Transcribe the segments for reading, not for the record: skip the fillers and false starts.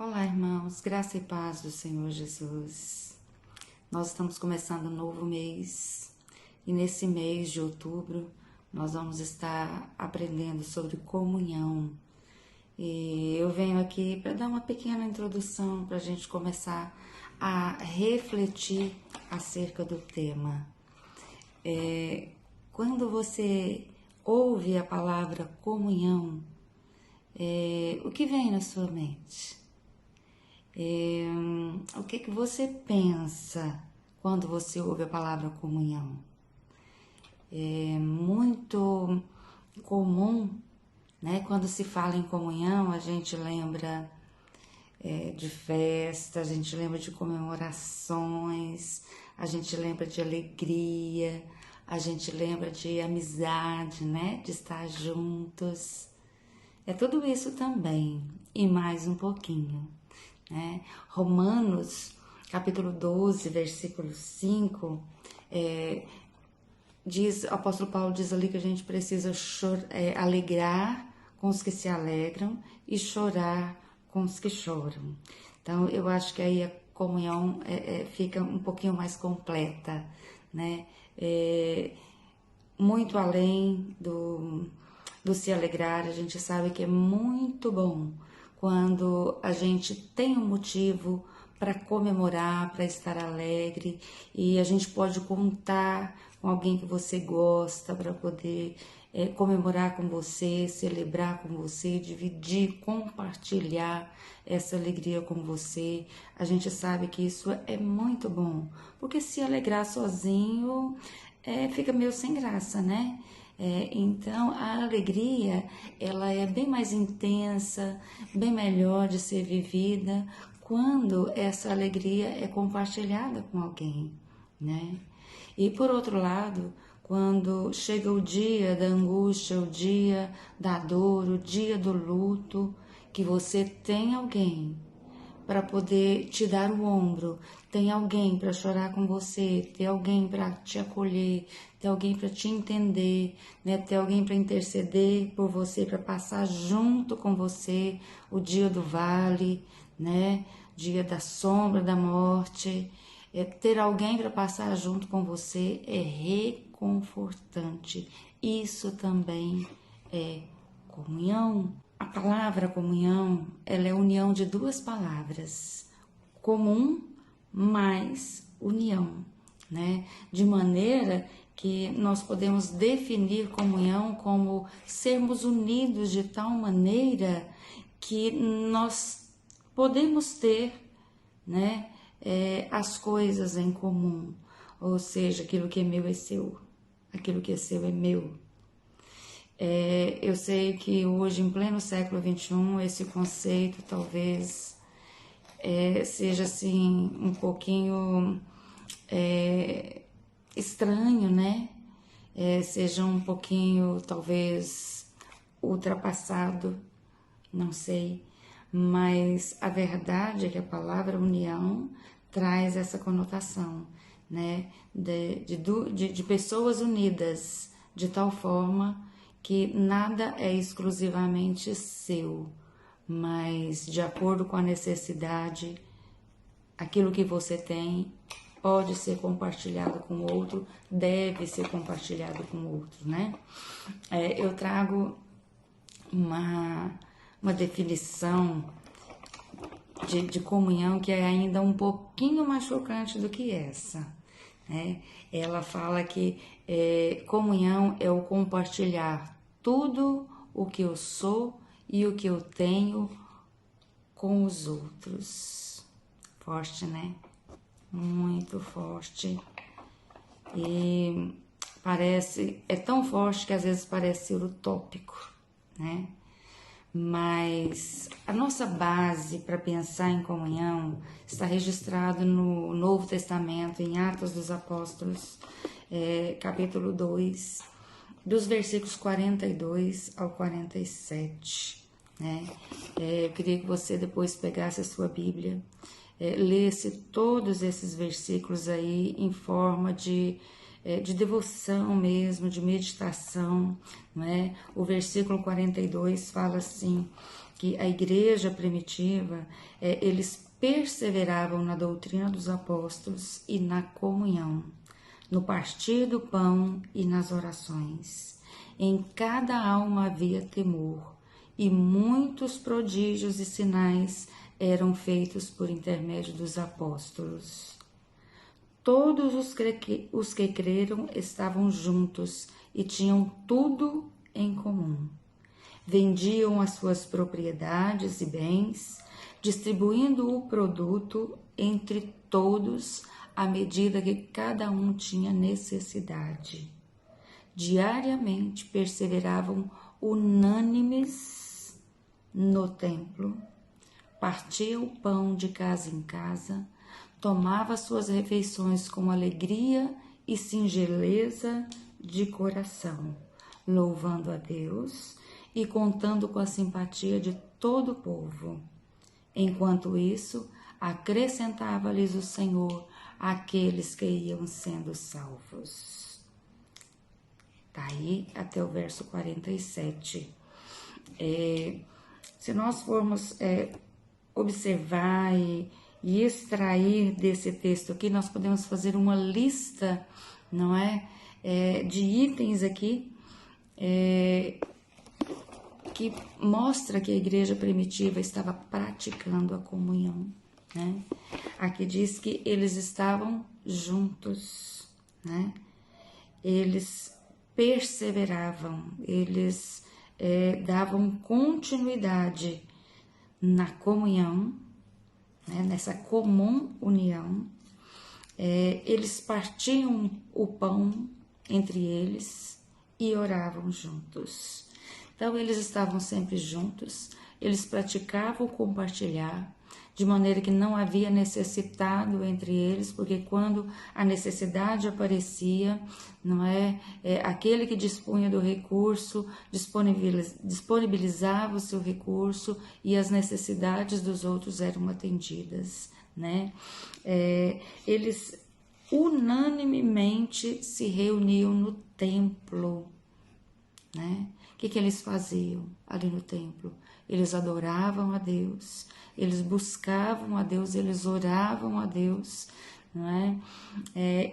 Olá, irmãos, graça e paz do Senhor Jesus. Nós estamos começando um novo mês e nesse mês de outubro nós vamos estar aprendendo sobre comunhão. E eu venho aqui para dar uma pequena introdução para a gente começar a refletir acerca do tema. Quando você ouve a palavra comunhão, o que vem na sua mente? O que você pensa quando você ouve a palavra comunhão? É muito comum, né? Quando se fala em comunhão, a gente lembra de festa, a gente lembra de comemorações, a gente lembra de alegria, a gente lembra de amizade, né? De estar juntos. É tudo isso também, e mais um pouquinho. Né? Romanos, capítulo 12, versículo 5, o apóstolo Paulo diz ali que a gente precisa alegrar com os que se alegram e chorar com os que choram. Então, eu acho que aí a comunhão fica um pouquinho mais completa, né? Muito além do se alegrar, a gente sabe que é muito bom quando a gente tem um motivo para comemorar, para estar alegre, e a gente pode contar com alguém que você gosta para poder comemorar com você, celebrar com você, dividir, compartilhar essa alegria com você. A gente sabe que isso é muito bom, porque se alegrar sozinho fica meio sem graça, né? Então a alegria ela é bem mais intensa, bem melhor de ser vivida quando essa alegria é compartilhada com alguém, né? E por outro lado, quando chega o dia da angústia, o dia da dor, o dia do luto, que você tem alguém para poder te dar o ombro, tem alguém para chorar com você, tem alguém para te acolher, tem alguém para te entender, né? Tem alguém para interceder por você, para passar junto com você o dia do vale, né? Dia da sombra da morte. Ter alguém para passar junto com você é reconfortante. Isso também é comunhão. A palavra comunhão, ela é a união de duas palavras, comum mais união, né? De maneira que nós podemos definir comunhão como sermos unidos de tal maneira que nós podemos ter, né, as coisas em comum, ou seja, aquilo que é meu é seu, aquilo que é seu é meu. Eu sei que hoje, em pleno século XXI, esse conceito talvez seja assim um pouquinho estranho, né? Seja um pouquinho talvez ultrapassado, não sei, mas a verdade é que a palavra união traz essa conotação, né? De pessoas unidas de tal forma que nada é exclusivamente seu, mas de acordo com a necessidade, aquilo que você tem pode ser compartilhado com o outro, deve ser compartilhado com o outro, né? Eu trago uma definição de comunhão que é ainda um pouquinho mais chocante do que essa, né? Ela fala que comunhão é o compartilhar tudo o que eu sou e o que eu tenho com os outros. Forte, né? Muito forte. E é tão forte que às vezes parece ser utópico, né? Mas a nossa base para pensar em comunhão está registrado no Novo Testamento, em Atos dos Apóstolos, capítulo 2, dos versículos 42 ao 47. Né? Eu queria que você depois pegasse a sua Bíblia, lesse todos esses versículos aí em forma de de devoção mesmo, de meditação, não é? O versículo 42 fala assim, que a igreja primitiva, eles perseveravam na doutrina dos apóstolos e na comunhão, no partir do pão e nas orações. Em cada alma havia temor, e muitos prodígios e sinais eram feitos por intermédio dos apóstolos. Todos os que creram estavam juntos e tinham tudo em comum. Vendiam as suas propriedades e bens, distribuindo o produto entre todos à medida que cada um tinha necessidade. Diariamente perseveravam unânimes no templo, partiam o pão de casa em casa, tomava suas refeições com alegria e singeleza de coração, louvando a Deus e contando com a simpatia de todo o povo. Enquanto isso, acrescentava-lhes o Senhor aqueles que iam sendo salvos. Tá aí até o verso 47. Se nós formos observar e extrair desse texto aqui, nós podemos fazer uma lista, não é? De itens aqui que mostra que a igreja primitiva estava praticando a comunhão, né? Aqui diz que eles estavam juntos, né? Eles perseveravam, eles davam continuidade na comunhão, né? Nessa comum união. Eles partiam o pão entre eles e oravam juntos. Então, eles estavam sempre juntos, eles praticavam o compartilhar, de maneira que não havia necessitado entre eles, porque quando a necessidade aparecia, não aquele que dispunha do recurso, disponibilizava o seu recurso e as necessidades dos outros eram atendidas, né? Eles unanimemente se reuniam no templo, né? O que eles faziam ali no templo? Eles adoravam a Deus, eles buscavam a Deus, eles oravam a Deus, não é?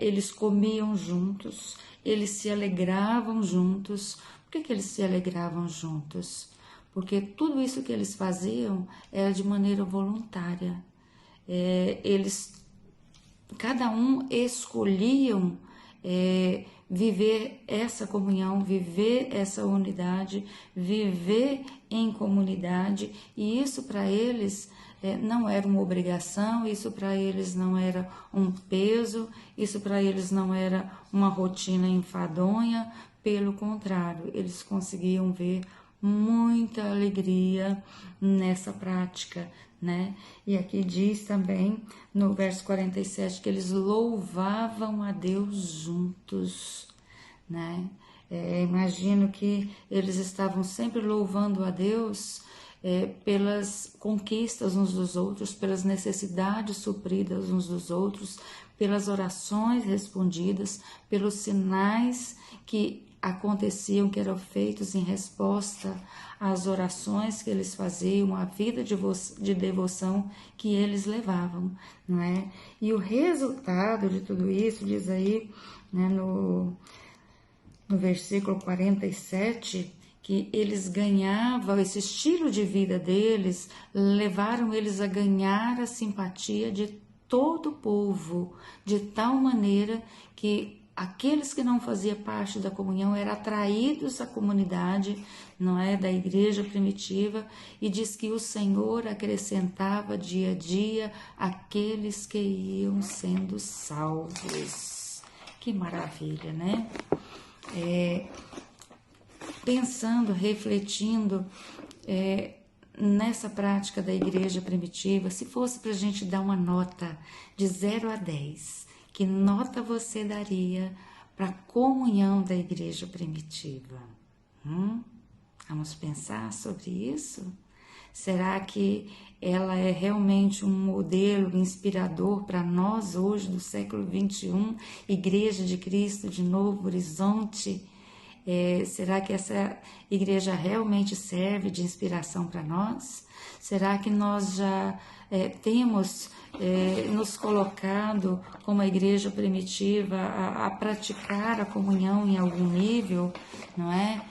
Eles comiam juntos, eles se alegravam juntos. Por que eles se alegravam juntos? Porque tudo isso que eles faziam era de maneira voluntária. Cada um escolhiam viver essa comunhão, viver essa unidade, viver em comunidade, e isso para eles não era uma obrigação, isso para eles não era um peso, isso para eles não era uma rotina enfadonha, pelo contrário, eles conseguiam ver muita alegria nessa prática, né? E aqui diz também no verso 47 que eles louvavam a Deus juntos, né? Imagino que eles estavam sempre louvando a Deus pelas conquistas uns dos outros, pelas necessidades supridas uns dos outros, pelas orações respondidas, pelos sinais que aconteciam, que eram feitos em resposta às orações que eles faziam, à vida de devoção que eles levavam, não é? E o resultado de tudo isso, diz aí, né, no versículo 47, que eles ganhavam, esse estilo de vida deles, levaram eles a ganhar a simpatia de todo o povo, de tal maneira que aqueles que não faziam parte da comunhão eram atraídos à comunidade, não é, da igreja primitiva, e diz que o Senhor acrescentava dia a dia aqueles que iam sendo salvos. Que maravilha, né? Pensando, refletindo nessa prática da igreja primitiva, se fosse para a gente dar uma nota de 0 a 10, que nota você daria para a comunhão da igreja primitiva? Vamos pensar sobre isso? Será que ela é realmente um modelo inspirador para nós hoje, do século XXI, Igreja de Cristo de Novo Horizonte? Será que essa igreja realmente serve de inspiração para nós? Será que nós já temos nos colocado como a igreja primitiva a praticar a comunhão em algum nível, não é?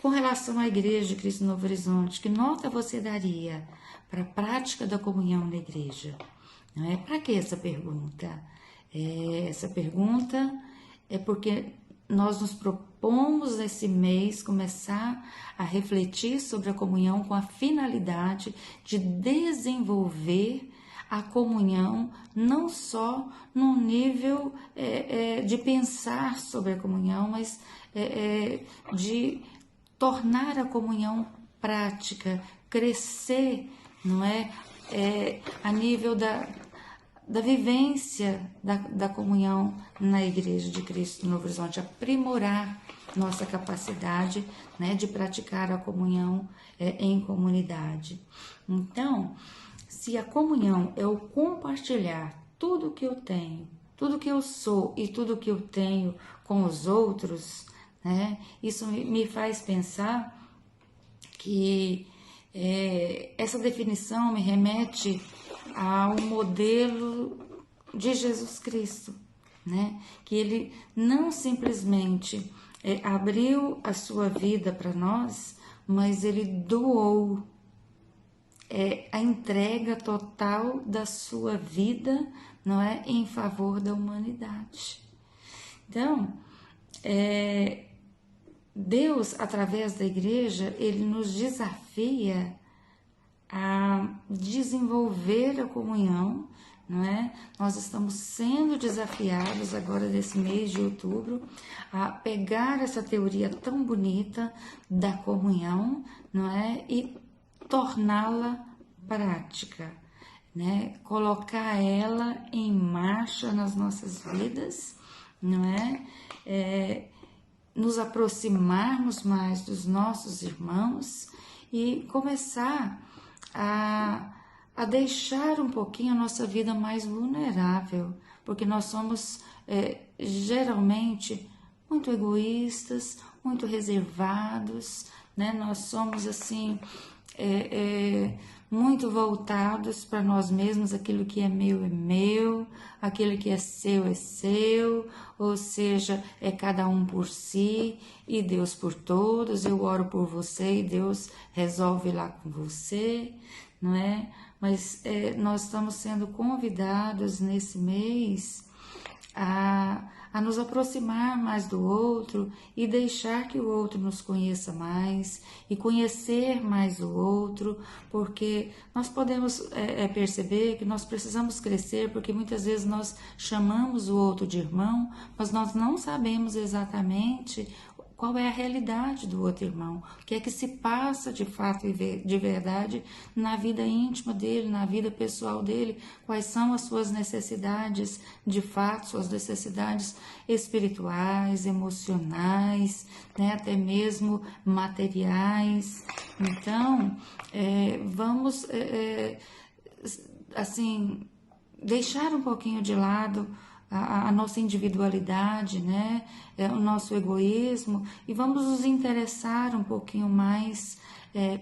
Com relação à Igreja de Cristo Novo Horizonte, que nota você daria para a prática da comunhão na igreja? Não é? Para que essa pergunta? Essa pergunta é porque nós nos propomos nesse mês começar a refletir sobre a comunhão com a finalidade de desenvolver a comunhão não só no nível de pensar sobre a comunhão, mas de tornar a comunhão prática, crescer, não é? A nível da vivência da comunhão na Igreja de Cristo Novo Horizonte, aprimorar nossa capacidade, né, de praticar a comunhão em comunidade. Então, se a comunhão é o compartilhar tudo que eu tenho, tudo que eu sou e tudo que eu tenho com os outros, né, isso me faz pensar que essa definição me remete ao modelo de Jesus Cristo, né? Que ele não simplesmente abriu a sua vida para nós, mas ele doou a entrega total da sua vida, não é, em favor da humanidade. Então, Deus, através da igreja, ele nos desafia a desenvolver a comunhão, não é? Nós estamos sendo desafiados agora nesse mês de outubro a pegar essa teoria tão bonita da comunhão, não é? E torná-la prática, né? Colocar ela em marcha nas nossas vidas, não é? Nos aproximarmos mais dos nossos irmãos e começar a deixar um pouquinho a nossa vida mais vulnerável, porque nós somos geralmente muito egoístas, muito reservados, né? Nós somos assim muito voltados para nós mesmos, aquilo que é meu, aquilo que é seu, ou seja, é cada um por si e Deus por todos. Eu oro por você e Deus resolve lá com você, não é? Mas nós estamos sendo convidados nesse mês a nos aproximar mais do outro e deixar que o outro nos conheça mais e conhecer mais o outro, porque nós podemos perceber que nós precisamos crescer, porque muitas vezes nós chamamos o outro de irmão, mas nós não sabemos exatamente qual é a realidade do outro irmão, o que é que se passa de fato e de verdade na vida íntima dele, na vida pessoal dele, quais são as suas necessidades de fato, suas necessidades espirituais, emocionais, né, até mesmo materiais. Então, vamos assim deixar um pouquinho de lado a nossa individualidade, né? O nosso egoísmo, e vamos nos interessar um pouquinho mais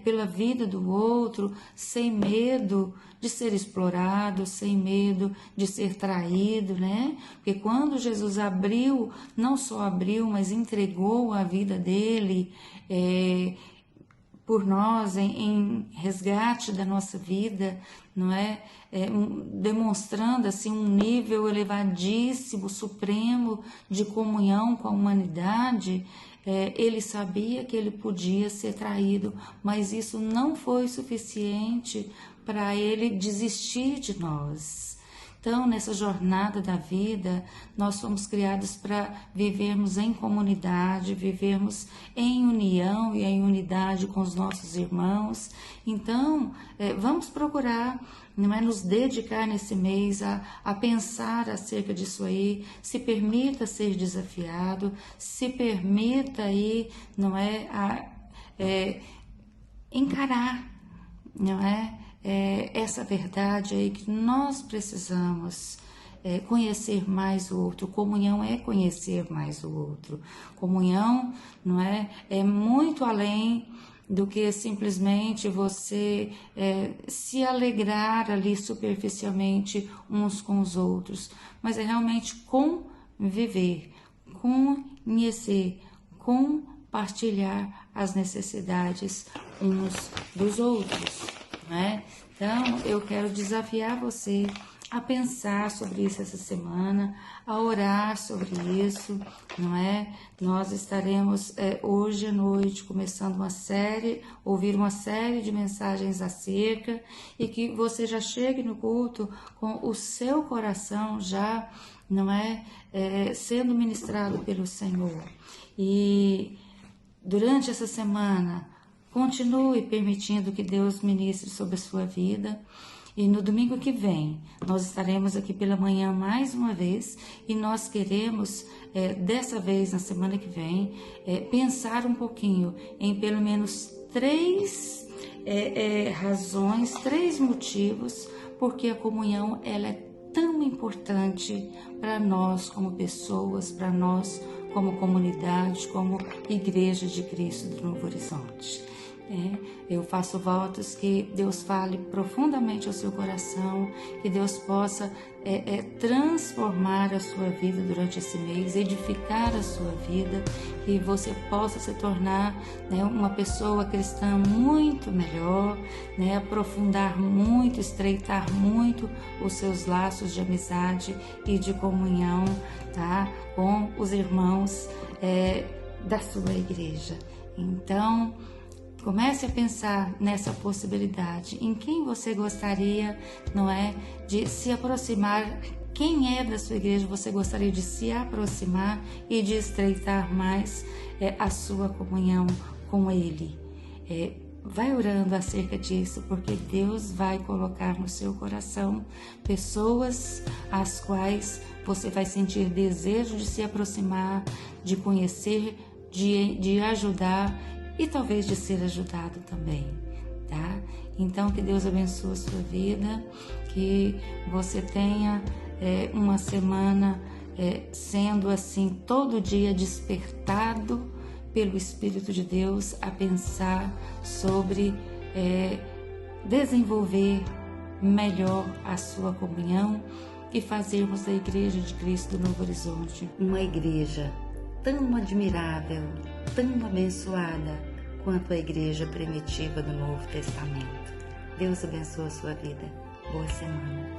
pela vida do outro, sem medo de ser explorado, sem medo de ser traído, né? Porque quando Jesus abriu, não só abriu, mas entregou a vida dele por nós, em resgate da nossa vida, não é? Demonstrando assim um nível elevadíssimo, supremo de comunhão com a humanidade. Ele sabia que ele podia ser traído, mas isso não foi suficiente para ele desistir de nós. Então, nessa jornada da vida, nós fomos criados para vivermos em comunidade, vivermos em união e em unidade com os nossos irmãos. Então, vamos procurar, não é, nos dedicar nesse mês a pensar acerca disso aí. Se permita ser desafiado, se permita aí, não é, encarar não é? Essa verdade aí que nós precisamos conhecer mais o outro. Comunhão é conhecer mais o outro. Comunhão, não é? É muito além do que simplesmente você se alegrar ali superficialmente uns com os outros, mas é realmente conviver, conhecer, compartilhar as necessidades uns dos outros, não é? Então, eu quero desafiar você a pensar sobre isso essa semana, a orar sobre isso, não é? Nós estaremos hoje à noite começando ouvir uma série de mensagens acerca, e que você já chegue no culto com o seu coração já, não é? Sendo ministrado pelo Senhor. E durante essa semana, continue permitindo que Deus ministre sobre a sua vida. E no domingo que vem, nós estaremos aqui pela manhã mais uma vez, e nós queremos, dessa vez, na semana que vem, pensar um pouquinho em pelo menos 3 razões, 3 motivos, porque a comunhão ela é tão importante para nós como pessoas, para nós como comunidade, como Igreja de Cristo do Novo Horizonte. Eu faço votos que Deus fale profundamente ao seu coração, que Deus possa transformar a sua vida durante esse mês, edificar a sua vida, que você possa se tornar uma pessoa cristã muito melhor, aprofundar muito, estreitar muito os seus laços de amizade e de comunhão, tá? Com os irmãos da sua igreja. Então, comece a pensar nessa possibilidade, em quem você gostaria, não é, de se aproximar, quem é da sua igreja você gostaria de se aproximar e de estreitar mais a sua comunhão com ele. Vai orando acerca disso, porque Deus vai colocar no seu coração pessoas às quais você vai sentir desejo de se aproximar, de conhecer, de ajudar, e talvez de ser ajudado também, tá? Então, que Deus abençoe a sua vida, que você tenha uma semana sendo assim, todo dia despertado pelo Espírito de Deus a pensar sobre desenvolver melhor a sua comunhão e fazermos da Igreja de Cristo do Novo Horizonte uma igreja tão admirável, tão abençoada quanto a igreja primitiva do Novo Testamento. Deus abençoe a sua vida. Boa semana.